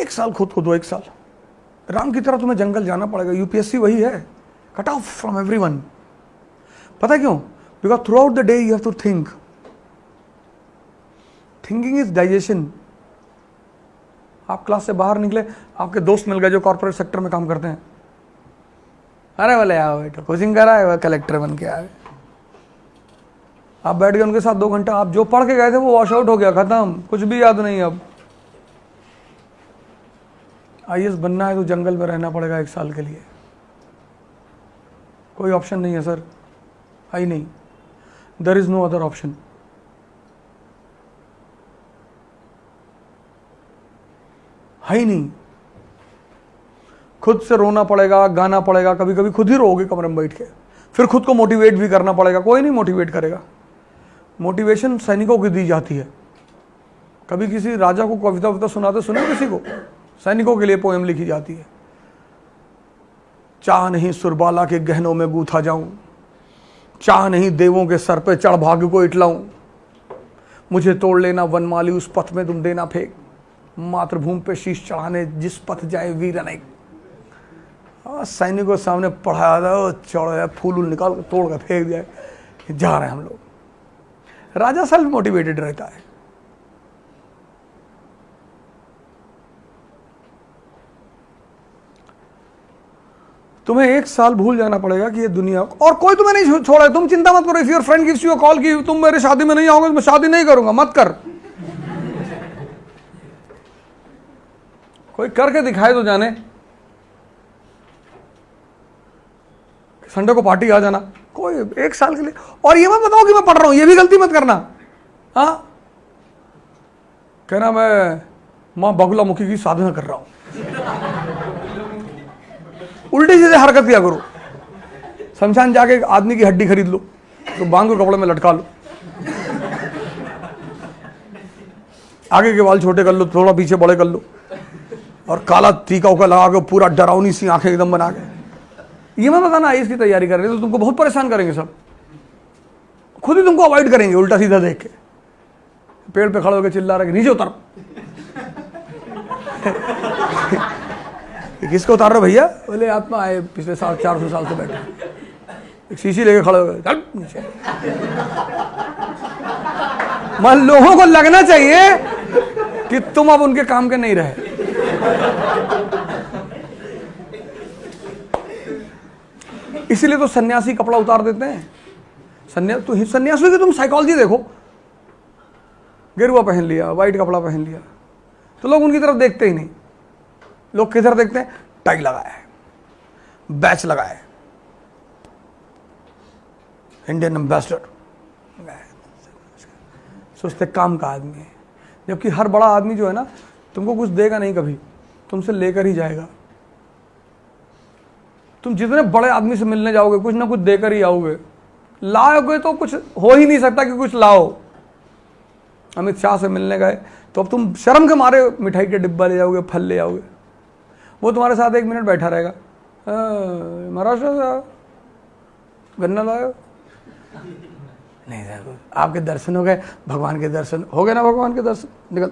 1 साल खुद को दो, 1 साल राम की तरह तुम्हें जंगल जाना पड़ेगा। यूपीएससी वही है, कट ऑफ फ्रॉम एवरीवन। पता क्यों? Because throughout the day you have to think. Thinking is digestion. आप क्लास से बाहर निकले, आपके दोस्त मिल गए जो कॉर्पोरेट सेक्टर में काम करते हैं, अरे बोले आओ बेटा कोचिंग करा है, कलेक्टर बन के आए। आप बैठ गए उनके साथ 2 घंटा, आप जो पढ़ के गए थे वो वॉश आउट हो गया, खत्म, कुछ भी याद नहीं। अब आईएएस बनना है तो जंगल में रहना पड़ेगा 1 साल के लिए, कोई ऑप्शन नहीं है सर, आई नहीं, there is no other option. है ही नहीं। खुद से रोना पड़ेगा, गाना पड़ेगा, कभी कभी खुद ही रोओगे कमरे में बैठ के, फिर खुद को मोटिवेट भी करना पड़ेगा। कोई नहीं मोटिवेट करेगा। मोटिवेशन सैनिकों की दी जाती है। कभी किसी राजा को कविता वविता सुनाते सुने किसी को? सैनिकों के लिए पोएम लिखी जाती है। चाह नहीं सुरबाला के गहनों में गूथा जाऊं, चाह नहीं देवों के सर पे चढ़ भाग्य को इटलाऊं, मुझे तोड़ लेना वनमाली उस पथ में तुम देना फेंक, मातृभूमि पे शीश चढ़ाने जिस पथ जाए वीर अनेक। सैनिकों सामने पढ़ाया था, चढ़ फूल निकाल तोड़ कर फेंक दिया, जा रहे हैं हम लोग। राजा सेल्फ मोटिवेटेड रहता है। तुम्हें 1 साल भूल जाना पड़ेगा कि ये दुनिया, और कोई तुम्हें नहीं छोड़ा है। तुम चिंता मत करो। If your friend gives you a call कि तुम मेरे शादी में नहीं आओगे तो मैं शादी नहीं करूंगा, मत कर। कोई करके दिखाए तो जाने। संडे को पार्टी आ जाना, कोई 1 साल के लिए। और ये मत बताओ कि मैं पढ़ रहा हूं, ये भी गलती मत करना। हाँ, कहना मैं मां बगुला मुखी की साधना कर रहा हूं, उल्टी सीधे हरकत किया करो। शमशान जाके आदमी की हड्डी खरीद लो तो बांध के कपड़े में लटका लो, आगे के बाल छोटे कर लो, थोड़ा पीछे बड़े कर लो, और काला टीका उका लगा के पूरा डरावनी सी आंखें एकदम बना के। ये मत बताना इसकी तैयारी कर रहे तो तुमको बहुत परेशान करेंगे सब, खुद ही तुमको अवॉइड करेंगे उल्टा सीधा देख के। पेड़ पे खड़े होकर चिल्ला रहे नीचे उतर। किसको उतार रहे भैया? बोले आत्मा आए पिछले 400 साल से बैठे, एक शीशी लेके खड़े हो गए, चल नीचे। मन लोगों को लगना चाहिए कि तुम अब उनके काम के नहीं रहे। इसीलिए तो सन्यासी कपड़ा उतार देते हैं। सन्यासियों की तुम साइकोलॉजी देखो, गेरुआ पहन लिया, व्हाइट कपड़ा पहन लिया, तो लोग उनकी तरफ देखते ही नहीं। लोग किधर देखते हैं? टाई लगाया है, बैच लगाया है, इंडियन एम्बेसडर, सोचते काम का आदमी है। जबकि हर बड़ा आदमी जो है ना, तुमको कुछ देगा नहीं, कभी तुमसे लेकर ही जाएगा। तुम जितने बड़े आदमी से मिलने जाओगे कुछ ना कुछ देकर ही आओगे। लाओगे तो कुछ हो ही नहीं सकता कि कुछ लाओ। अमित शाह से मिलने गए तो अब तुम शर्म के मारे मिठाई के डिब्बा ले जाओगे, फल ले जाओगे। वो तुम्हारे साथ 1 मिनट बैठा रहेगा, महाराष्ट्र से गन्ना लाओ, नहीं सर आपके दर्शन हो गए, भगवान के दर्शन हो गए ना, भगवान के दर्शन, निकल।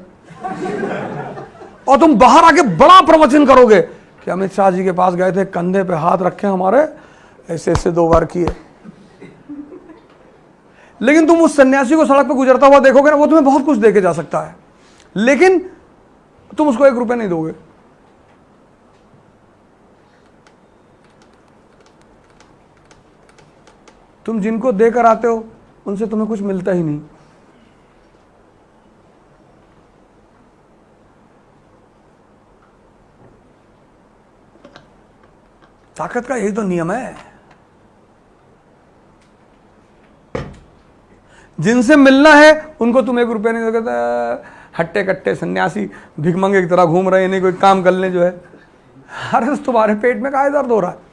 और तुम बाहर आके बड़ा प्रवचन करोगे कि अमित शाह जी के पास गए थे, कंधे पे हाथ रखे हमारे, ऐसे ऐसे 2 बार किए। लेकिन तुम उस सन्यासी को सड़क पे गुजरता हुआ देखोगे ना, वो तुम्हें बहुत कुछ देके जा सकता है, लेकिन तुम उसको 1 रुपया नहीं दोगे। तुम जिनको देकर आते हो उनसे तुम्हें कुछ मिलता ही नहीं। ताकत का यही तो नियम है। जिनसे मिलना है उनको तुम 1 रुपया नहीं दोगे। हट्टे कट्टे सन्यासी भिखमंगे की तरह घूम रहे हैं, नहीं कोई काम कर ले जो है। अरे तुम्हारे पेट में काहे दर्द हो रहा है?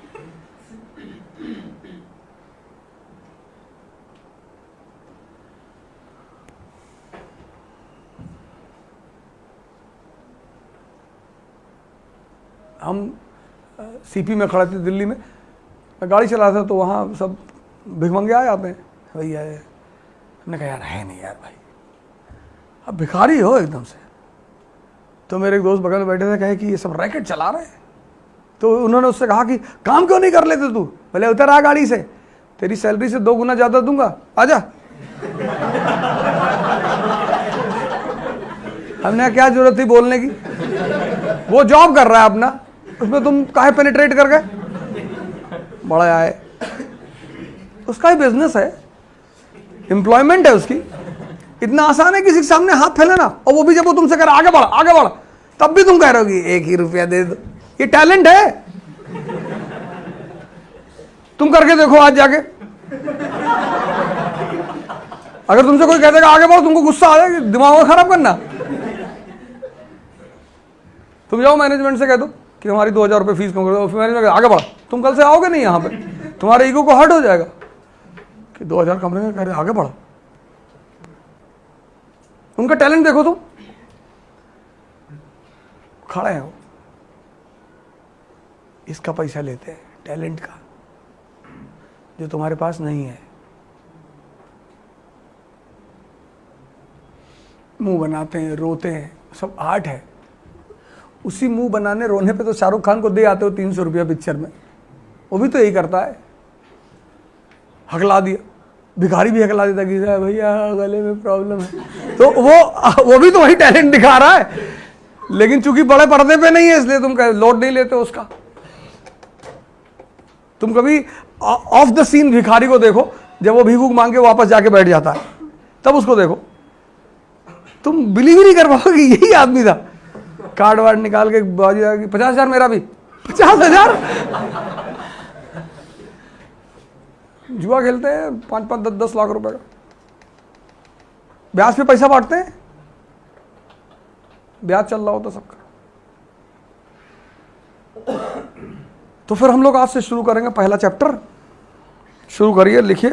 हम सीपी में खड़े थे दिल्ली में, मैं गाड़ी चला था तो वहाँ सब भिखमंगे आ जाते हैं, भैया हमने कहा यार है नहीं यार भाई, अब भिखारी हो एकदम से, तो मेरे एक दोस्त बगल में बैठे थे, कहे कि ये सब रैकेट चला रहे हैं। तो उन्होंने उससे कहा कि काम क्यों नहीं कर लेते तू? बोले उतर आ गाड़ी से, तेरी सैलरी से 2 गुना ज्यादा दूंगा, आजा। हमने क्या जरूरत थी बोलने की, वो जॉब कर रहा है अपना, उसमें तुम काहे पेनिट्रेट कर गए? बड़ा आए, उसका ही बिजनेस है, एम्प्लॉयमेंट है उसकी। इतना आसान है किसी के सामने हाथ फैलाना, और वो भी जब वो तुमसे कह रहा आगे बढ़ आगे बढ़, तब भी तुम कह रहे हो कि 1 ही रुपया दे दो। ये टैलेंट है, तुम करके देखो आज जाके। अगर तुमसे कोई कह देगा आगे बढ़ो, तुमको गुस्सा आ जाएगा, दिमाग खराब करना। तुम जाओ मैनेजमेंट से कह दो कि हमारी 2000 रुपये फीस कम कर दो, मैनेजमेंट आगे बढ़ा, तुम कल से आओगे नहीं यहाँ पे, तुम्हारे ईगो को हर्ट हो जाएगा कि 2000 कमरे में कह रहे आगे बढ़ो। उनका टैलेंट देखो तुम, खड़े हैं वो, इसका पैसा लेते हैं टैलेंट का, जो तुम्हारे पास नहीं है। मुंह बनाते हैं, रोते हैं, सब आर्ट है। उसी मुंह बनाने रोने पे तो शाहरुख खान को दे आते हो 300 रुपया पिक्चर में, वो भी तो यही करता है, हकला दिया। भिखारी भी हकला देता कि भैया गले में प्रॉब्लम है, तो वो भी तो वही टैलेंट दिखा रहा है, लेकिन चूंकि बड़े पर्दे पे नहीं है इसलिए तुम लोड नहीं लेते उसका। तुम कभी ऑफ द सीन भिखारी को देखो, जब वो भीख मांग के वापस जाके बैठ जाता है, तब उसको देखो, तुम बिलीव ही नहीं कर पाओगे यही आदमी था। कार्ड वार्ड निकाल के बाजी 50,000 मेरा भी, 50,000। जुआ खेलते हैं 5-5, 10-10 लाख रुपए का, ब्याज पे पैसा बांटते हैं, ब्याज चल रहा होता सबका। तो फिर हम लोग आज से शुरू करेंगे पहला चैप्टर। शुरू करिए, लिखिए।